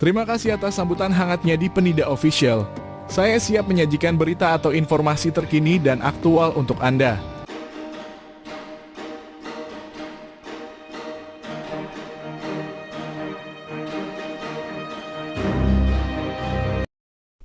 Terima kasih atas sambutan hangatnya di Penida Official. Saya siap menyajikan berita atau informasi terkini dan aktual untuk Anda.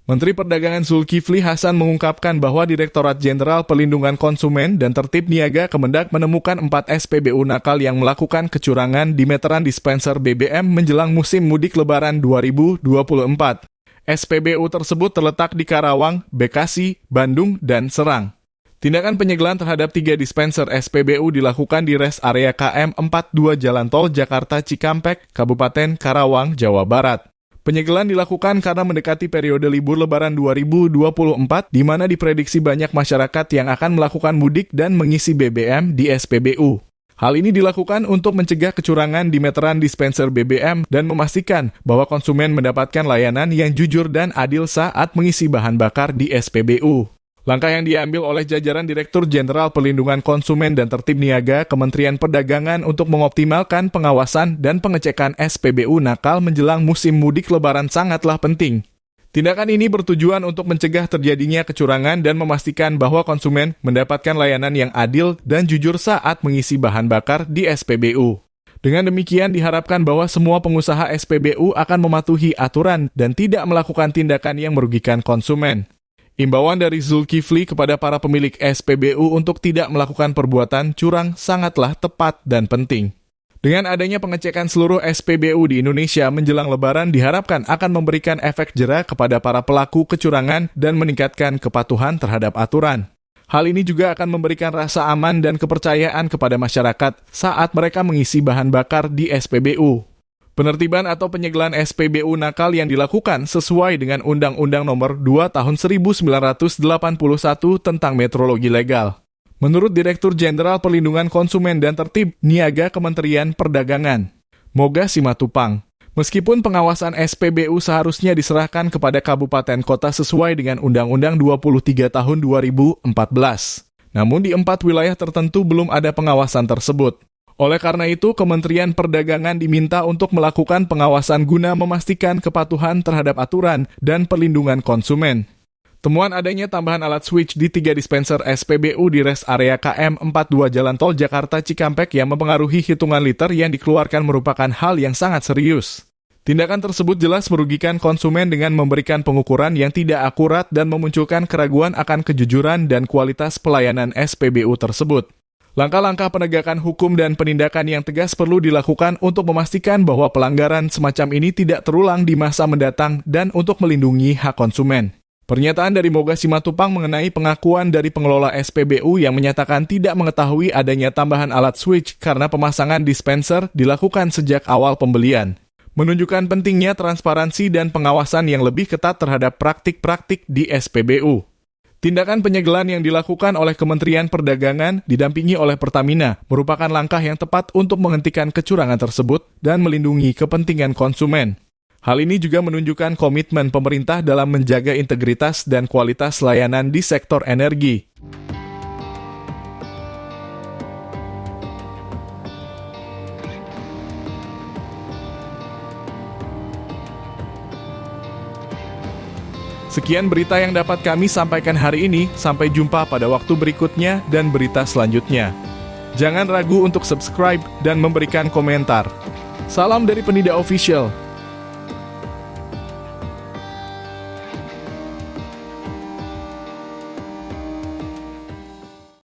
Menteri Perdagangan Zulkifli Hasan mengungkapkan bahwa Direktorat Jenderal Perlindungan Konsumen dan Tertib Niaga Kemendak menemukan 4 SPBU nakal yang melakukan kecurangan di meteran dispenser BBM menjelang musim mudik Lebaran 2024. SPBU tersebut terletak di Karawang, Bekasi, Bandung, dan Serang. Tindakan penyegelan terhadap 3 dispenser SPBU dilakukan di res area KM 42 Jalan Tol Jakarta Cikampek, Kabupaten Karawang, Jawa Barat. Penyegelan dilakukan karena mendekati periode libur Lebaran 2024, di mana diprediksi banyak masyarakat yang akan melakukan mudik dan mengisi BBM di SPBU. Hal ini dilakukan untuk mencegah kecurangan di meteran dispenser BBM dan memastikan bahwa konsumen mendapatkan layanan yang jujur dan adil saat mengisi bahan bakar di SPBU. Langkah yang diambil oleh jajaran Direktur Jenderal Perlindungan Konsumen dan Tertib Niaga Kementerian Perdagangan untuk mengoptimalkan pengawasan dan pengecekan SPBU nakal menjelang musim mudik Lebaran sangatlah penting. Tindakan ini bertujuan untuk mencegah terjadinya kecurangan dan memastikan bahwa konsumen mendapatkan layanan yang adil dan jujur saat mengisi bahan bakar di SPBU. Dengan demikian diharapkan bahwa semua pengusaha SPBU akan mematuhi aturan dan tidak melakukan tindakan yang merugikan konsumen. Imbauan dari Zulkifli kepada para pemilik SPBU untuk tidak melakukan perbuatan curang sangatlah tepat dan penting. Dengan adanya pengecekan seluruh SPBU di Indonesia menjelang Lebaran diharapkan akan memberikan efek jera kepada para pelaku kecurangan dan meningkatkan kepatuhan terhadap aturan. Hal ini juga akan memberikan rasa aman dan kepercayaan kepada masyarakat saat mereka mengisi bahan bakar di SPBU. Penertiban atau penyegelan SPBU nakal yang dilakukan sesuai dengan Undang-Undang Nomor 2 Tahun 1981 tentang Metrologi Legal. Menurut Direktur Jenderal Perlindungan Konsumen dan Tertib Niaga Kementerian Perdagangan, Moga Simatupang, meskipun pengawasan SPBU seharusnya diserahkan kepada kabupaten kota sesuai dengan Undang-Undang 23 Tahun 2014, namun di 4 wilayah tertentu belum ada pengawasan tersebut. Oleh karena itu, Kementerian Perdagangan diminta untuk melakukan pengawasan guna memastikan kepatuhan terhadap aturan dan perlindungan konsumen. Temuan adanya tambahan alat switch di 3 dispenser SPBU di res area KM 42 Jalan Tol Jakarta Cikampek yang mempengaruhi hitungan liter yang dikeluarkan merupakan hal yang sangat serius. Tindakan tersebut jelas merugikan konsumen dengan memberikan pengukuran yang tidak akurat dan memunculkan keraguan akan kejujuran dan kualitas pelayanan SPBU tersebut. Langkah-langkah penegakan hukum dan penindakan yang tegas perlu dilakukan untuk memastikan bahwa pelanggaran semacam ini tidak terulang di masa mendatang dan untuk melindungi hak konsumen. Pernyataan dari Moga Simatupang mengenai pengakuan dari pengelola SPBU yang menyatakan tidak mengetahui adanya tambahan alat switch karena pemasangan dispenser dilakukan sejak awal pembelian, menunjukkan pentingnya transparansi dan pengawasan yang lebih ketat terhadap praktik-praktik di SPBU. Tindakan penyegelan yang dilakukan oleh Kementerian Perdagangan didampingi oleh Pertamina merupakan langkah yang tepat untuk menghentikan kecurangan tersebut dan melindungi kepentingan konsumen. Hal ini juga menunjukkan komitmen pemerintah dalam menjaga integritas dan kualitas layanan di sektor energi. Sekian berita yang dapat kami sampaikan hari ini. Sampai jumpa pada waktu berikutnya dan berita selanjutnya. Jangan ragu untuk subscribe dan memberikan komentar. Salam dari Penida Official.